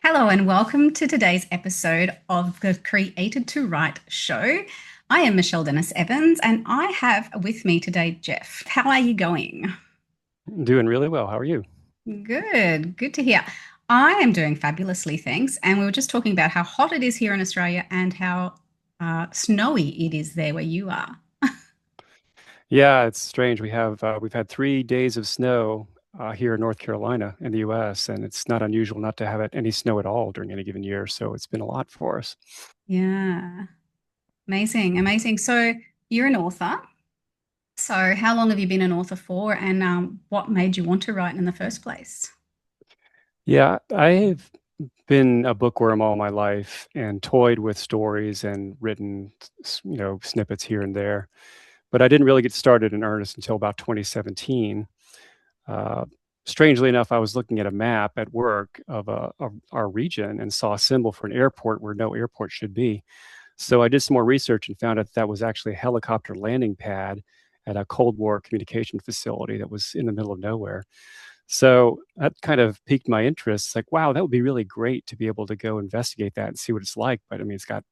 Hello, and welcome to today's episode of the Created to Write show. I am Michelle Dennis Evans, and I have with me today Jeff. How are you going? Doing really well. How are you? Good to hear. I am doing fabulously, thanks. And we were just talking about how hot it is here in Australia and how snowy it is there where you are. Yeah, it's strange. We've had 3 days of snow here in North Carolina in the U.S., and it's not unusual not to have any snow at all during any given year. So it's been a lot for us. Yeah, amazing, amazing. So you're an author. So how long have you been an author for, and what made you want to write in the first place? Yeah, I've been a bookworm all my life and toyed with stories and written, snippets here and there. But I didn't really get started in earnest until about 2017. Uh, Strangely enough, I was looking at a map at work of our region and saw a symbol for an airport where no airport should be. So I did some more research and found out that was actually a helicopter landing pad at a Cold War communication facility that was in the middle of nowhere. So that kind of piqued my interest. It's like, wow, that would be really great to be able to go investigate that and see what it's like. But I mean, it's got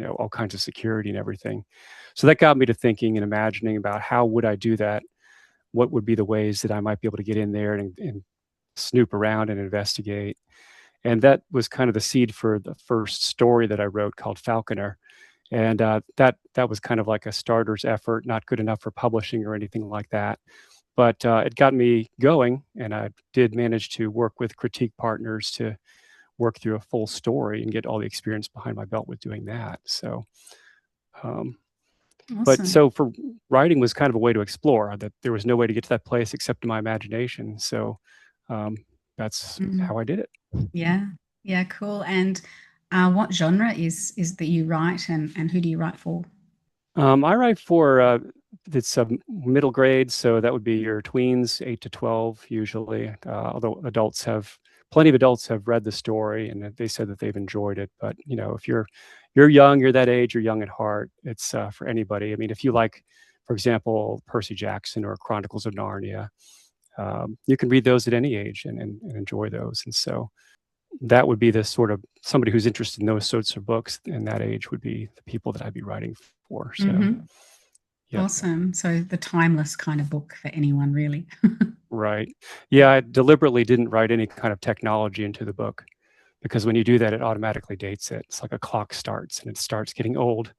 all kinds of security and everything. So that got me to thinking and imagining about how would I do that? What would be the ways that I might be able to get in there and snoop around and investigate? And that was kind of the seed for the first story that I wrote called Falconer. And that was kind of like a starter's effort, not good enough for publishing or anything like that. But it got me going, and I did manage to work with critique partners to work through a full story and get all the experience behind my belt with doing that. Um, but Awesome. so for writing was kind of a way to explore that there was no way to get to that place except in my imagination. So um, that's Mm. how I did it. Yeah, yeah, cool. And what genre is that you write, and who do you write for? I write for it's a middle grade, so that would be your tweens, 8 to 12 usually. Although plenty of adults have read the story and they said that they've enjoyed it. But if you're young, you're that age, you're young at heart. It's for anybody. I mean, if you like, for example, Percy Jackson or Chronicles of Narnia, you can read those at any age and enjoy those. And so that would be the sort of somebody who's interested in those sorts of books in that age would be the people that I'd be writing for. So, Hmm. yep, Awesome. So the timeless kind of book for anyone, really. right. Yeah, I deliberately didn't write any kind of technology into the book because when you do that, it automatically dates it. It's like a clock starts and it starts getting old.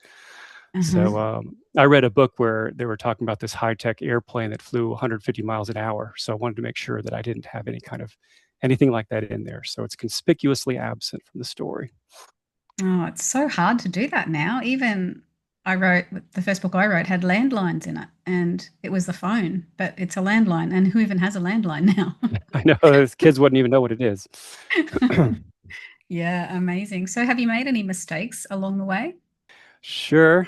Uh-huh. So I read a book where they were talking about this high-tech airplane that flew 150 miles an hour. So I wanted to make sure that I didn't have anything like that in there. So it's conspicuously absent from the story. Oh, it's so hard to do that now. Even I wrote the first book I wrote had landlines in it, and it was the phone, but it's a landline, and who even has a landline now? I know those kids wouldn't even know what it is. Yeah, amazing. So have you made any mistakes along the way? Sure.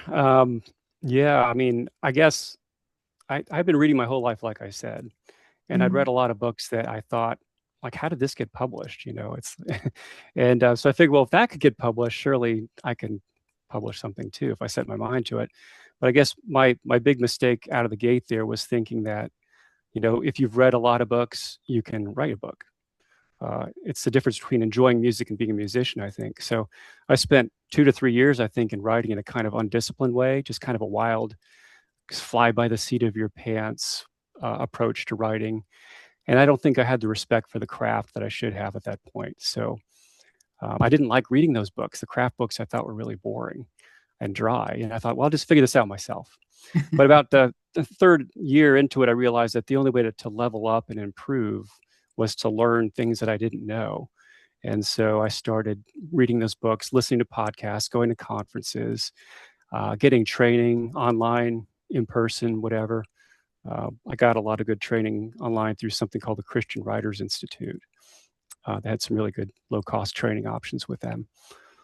Yeah, I mean, I guess I've been reading my whole life, like I said, and I'd read Mm. a lot of books that I thought, like, how did this get published? It's, and so I figured, well, if that could get published, surely I can publish something too if I set my mind to it. But I guess my big mistake out of the gate there was thinking that, if you've read a lot of books, you can write a book. It's the difference between enjoying music and being a musician, I think. So I spent 2 to 3 years, I think, in writing in a kind of undisciplined way, just kind of a wild, fly by the seat of your pants approach to writing. And I don't think I had the respect for the craft that I should have at that point. So I didn't like reading those books. The craft books I thought were really boring and dry. And I thought, well, I'll just figure this out myself. But about the third year into it, I realized that the only way to level up and improve was to learn things that I didn't know. And so I started reading those books, listening to podcasts, going to conferences, getting training online, in person, whatever. I got a lot of good training online through something called the Christian Writers Institute. They had some really good low cost training options with them.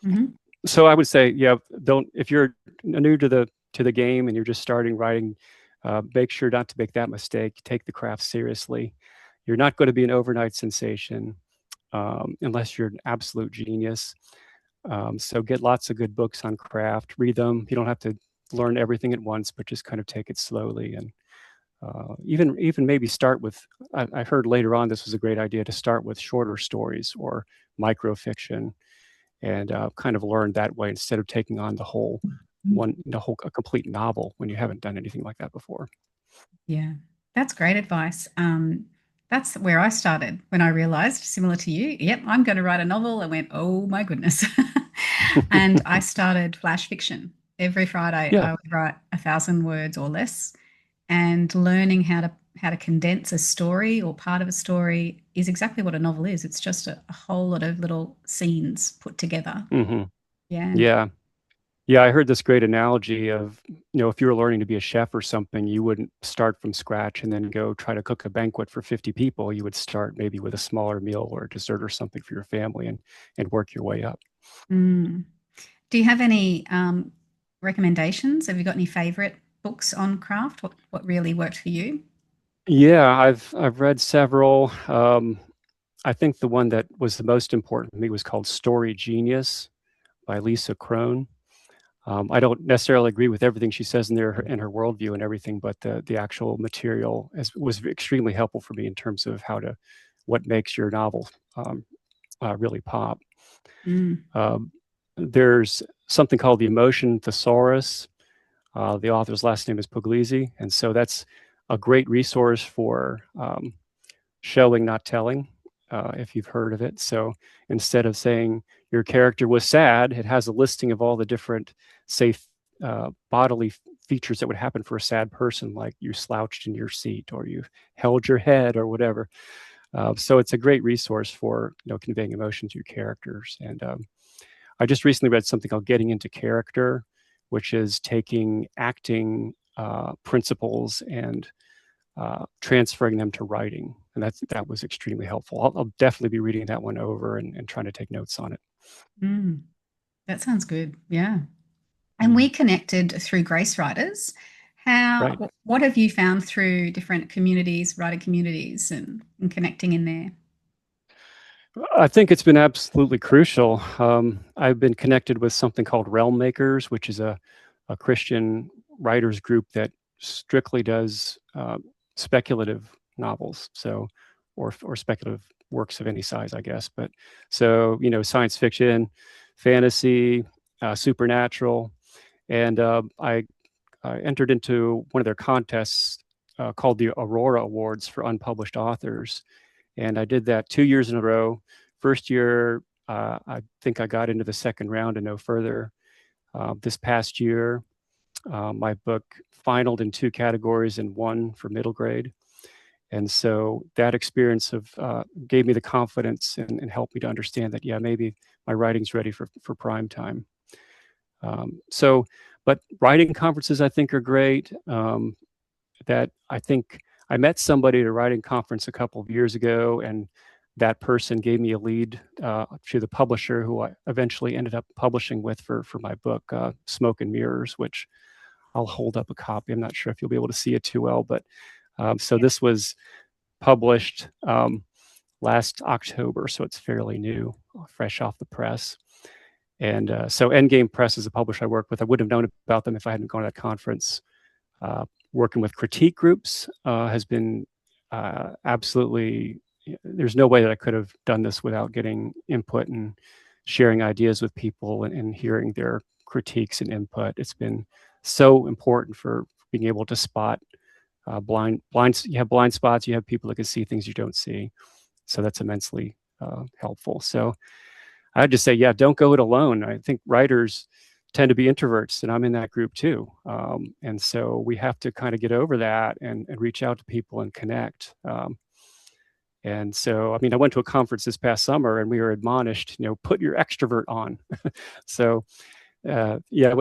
Hmm. So I would say, yeah, don't if you're new to the game and you're just starting writing, make sure not to make that mistake. Take the craft seriously. You're not going to be an overnight sensation unless you're an absolute genius. So get lots of good books on craft, read them. You don't have to learn everything at once, but just kind of take it slowly and even maybe start with. I heard later on this was a great idea to start with shorter stories or microfiction, and kind of learned that way instead of taking on a complete novel when you haven't done anything like that before. Yeah, that's great advice. That's where I started when I realized, similar to you, yep, I'm going to write a novel. I went, oh my goodness. And I started flash fiction. Every Friday, Yeah. I would write 1,000 words or less, and learning how to condense a story or part of a story is exactly what a novel is. It's just a whole lot of little scenes put together. Hmm. Yeah. Yeah. Yeah, I heard this great analogy of, if you were learning to be a chef or something, you wouldn't start from scratch and then go try to cook a banquet for 50 people. You would start maybe with a smaller meal or a dessert or something for your family and work your way up. Mm. Do you have any recommendations? Have you got any favorite books on craft? What really worked for you? Yeah, I've read several. I think the one that was the most important to me was called Story Genius by Lisa Crone. I don't necessarily agree with everything she says in there in her worldview and everything, but the actual material was extremely helpful for me in terms of what makes your novel really pop. Mm. Um, there's something called the Emotion Thesaurus. The author's last name is Puglisi, and so that's a great resource for showing, not telling, if you've heard of it. So instead of saying your character was sad, it has a listing of all the different, say, bodily features that would happen for a sad person, like you slouched in your seat or you held your head or whatever. So it's a great resource for conveying emotion to your characters. And I just recently read something called Getting into Character, which is taking acting principles and transferring them to writing. And that was extremely helpful. I'll definitely be reading that one over and trying to take notes on it. Mm. That sounds good. Yeah. And we Mm, connected through Grace Writers. right. What have you found through different communities, writing communities, and connecting in there? I think it's been absolutely crucial. I've been connected with something called Realm Makers, which is a Christian writers group that strictly does speculative novels, or speculative works of any size, I guess. But so science fiction, fantasy, supernatural, and I entered into one of their contests called the Aurora Awards for unpublished authors, and I did that 2 years in a row. First year, I think I got into the second round and no further. This past year, my book finaled in two categories and one for middle grade. And so that experience gave me the confidence and helped me to understand that, yeah, maybe my writing's ready for prime time. So, but writing conferences I think are great. That I think I met somebody at a writing conference a couple of years ago, and that person gave me a lead to the publisher who I eventually ended up publishing with for my book, Smoke and Mirrors, which I'll hold up a copy. I'm not sure if you'll be able to see it too well, but so this was published last October, so it's fairly new, fresh off the press. And so Endgame Press is a publisher I work with. I wouldn't have known about them if I hadn't gone to that conference. Working with critique groups has been absolutely, there's no way that I could have done this without getting input and sharing ideas with people and hearing their critiques and input. It's been so important for being able to spot you have blind spots, you have people that can see things you don't see. So that's immensely helpful. So I'd just say, yeah, don't go it alone. I think writers tend to be introverts, and I'm in that group too. And so we have to kind of get over that and reach out to people and connect. And so, I mean, I went to a conference this past summer, and we were admonished, put your extrovert on. So, yeah,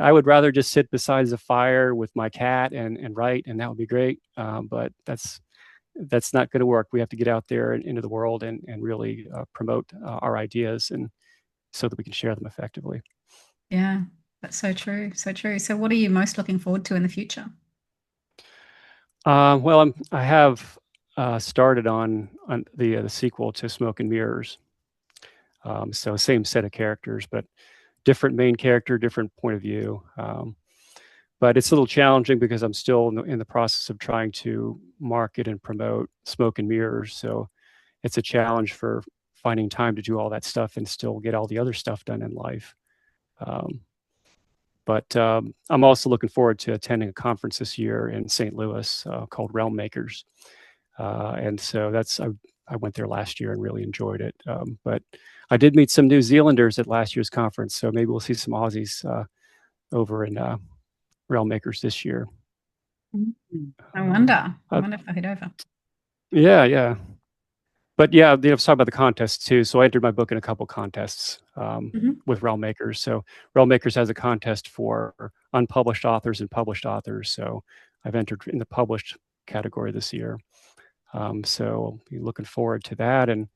I would rather just sit beside the fire with my cat and write, and that would be great. But that's not going to work. We have to get out there and into the world and really promote our ideas and so that we can share them effectively. Yeah, that's so true. So true. So, what are you most looking forward to in the future? Well, I have started on the sequel to Smoke and Mirrors. So same set of characters, but different main character, different point of view. But it's a little challenging because I'm still in the process of trying to market and promote Smoke and Mirrors. So it's a challenge for finding time to do all that stuff and still get all the other stuff done in life. Um, but I'm also looking forward to attending a conference this year in St. Louis called Realm Makers. And so I went there last year and really enjoyed it. But I did meet some New Zealanders at last year's conference, so maybe we'll see some Aussies over in Realm Makers this year. I Um, wonder. I uh, wonder if I head over. yeah, yeah. But yeah, I was talking about the contests too. So I entered my book in a couple contests Hmm. with Realm Makers. So Realm Makers has a contest for unpublished authors and published authors. So I've entered in the published category this year. So I'll be looking forward to that. And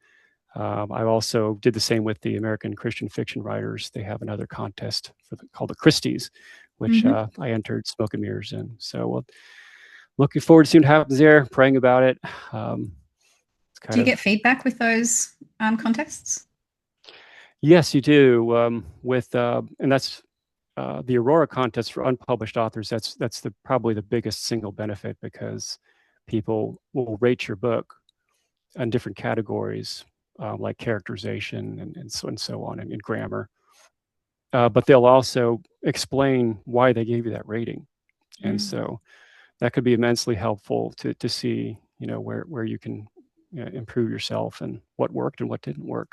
I also did the same with the American Christian fiction writers. They have another contest called the Christies, which Hmm. I entered Smoke and Mirrors in. So looking forward to seeing what happens there, praying about it. It's Do kind you get of, feedback with those contests? yes, you do. And that's the Aurora contest for unpublished authors. That's probably the biggest single benefit because people will rate your book on different categories, like characterization and so on, and grammar. But they'll also explain why they gave you that rating, and Mm. so that could be immensely helpful to see, where you can improve yourself and what worked and what didn't work.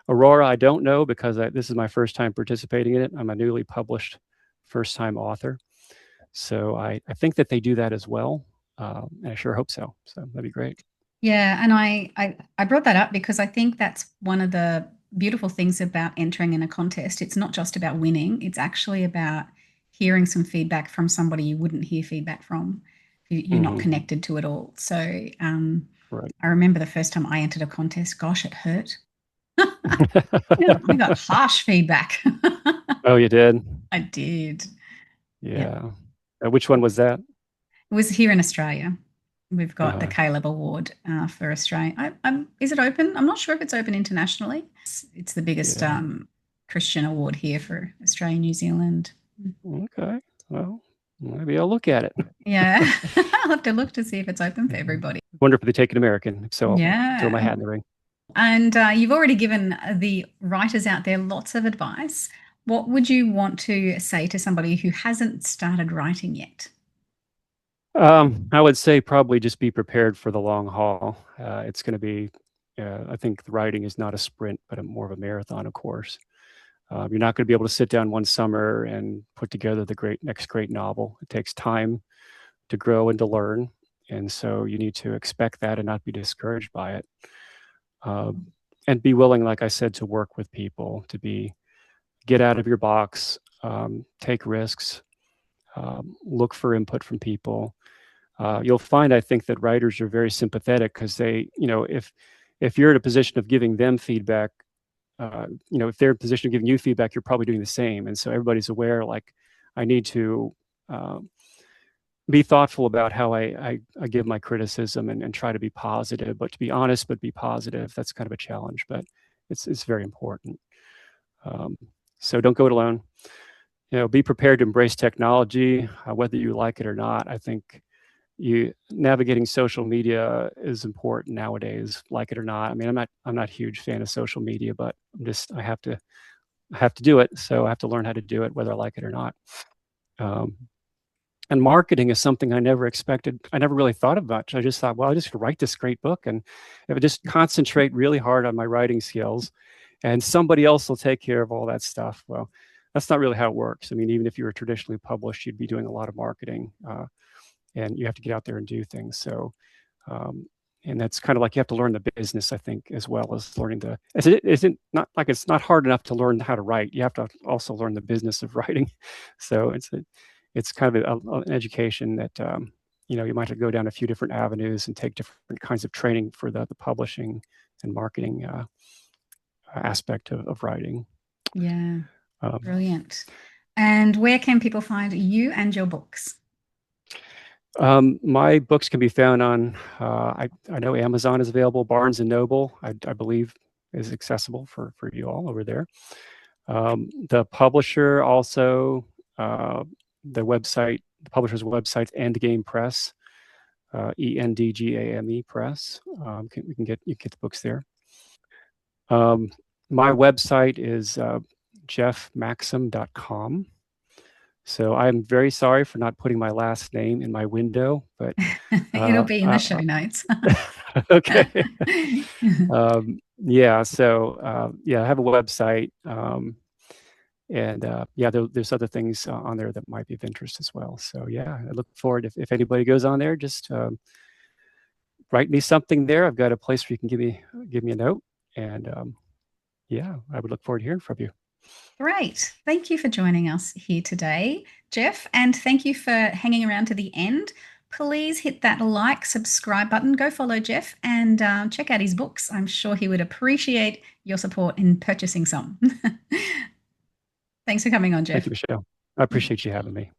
Aurora, I don't know because this is my first time participating in it. I'm a newly published first time author, so I think that they do that as well, and I sure hope so. So that'd be great. Yeah, and I brought that up because I think that's one of the beautiful things about entering in a contest. It's not just about winning, it's actually about hearing some feedback from somebody you wouldn't hear feedback from who you're not Mm-hmm. connected to at all. So Right. I remember the first time I entered a contest, gosh, it hurt. Yeah, I got harsh feedback. Oh, you did? I did. Yeah. Yeah. Which one was that? It was here in Australia. We've got the Uh, Caleb Award for Australia. Is it open? I'm not sure if it's open internationally. It's the biggest yeah. Christian award here for Australia, New Zealand. Okay. Well, maybe I'll look at it. Yeah, I'll have to look to see if it's open for everybody. Wonder if they take an American. So I'll throw my Yeah. hat in the ring. And you've already given the writers out there lots of advice. What would you want to say to somebody who hasn't started writing yet? I would say probably just be prepared for the long haul. It's going to be, I think the writing is not a sprint, but more of a marathon, of course. You're not going to be able to sit down one summer and put together the next great novel. It takes time to grow and to learn. And so you need to expect that and not be discouraged by it. Um, and be willing, like I said, to work with people, get out of your box, take risks, look for input from people. You'll find, I think, that writers are very sympathetic because if you're in a position of giving them feedback, if they're in a position of giving you feedback, you're probably doing the same. And so everybody's aware, like, I need to be thoughtful about how I give my criticism and try to be positive, but to be honest, but be positive. That's kind of a challenge, but it's very important. Um, so don't go it alone. Be prepared to embrace technology, whether you like it or not. I think you navigating social media is important nowadays, like it or not. I mean, I'm not a huge fan of social media, but I have to do it. So I have to learn how to do it, whether I like it or not. Um, and marketing is something I never expected. I never really thought of much. I just thought, well, I just write this great book, and if I just concentrate really hard on my writing skills, and somebody else will take care of all that stuff. Well, that's not really how it works. I mean, even if you were traditionally published, you'd be doing a lot of marketing, and you have to get out there and do things. So, um, and that's kind of like you have to learn the business, I think, as well as learning the. Isn't not like it's not hard enough to learn how to write. You have to also learn the business of writing. So it's kind of an education that you might have to go down a few different avenues and take different kinds of training for the publishing and marketing aspect of writing. Yeah, Um, brilliant. And where can people find you and your books? my books can be found on I know Amazon is available, Barnes and Noble I believe is accessible for you all over there. The publisher also, the publisher's website, Endgame Press, ENDGAME Press. You can get the books there. Um, my website is jeffmaxim.com. So I'm very sorry for not putting my last name in my window, but It'll uh, be in the show uh, notes. okay. Yeah, so yeah, I have a website, and yeah, there's other things on there that might be of interest as well. So yeah, I look forward if anybody goes on there, just write me something there. I've got a place where you can give me a note, and yeah, I would look forward to hearing from you. Great. Thank you for joining us here today, Jeff. And thank you for hanging around to the end. Please hit that like, subscribe button. Go follow Jeff and check out his books. I'm sure he would appreciate your support in purchasing some. Thanks for coming on, Thank you, Jeff. Michelle. I appreciate you having me.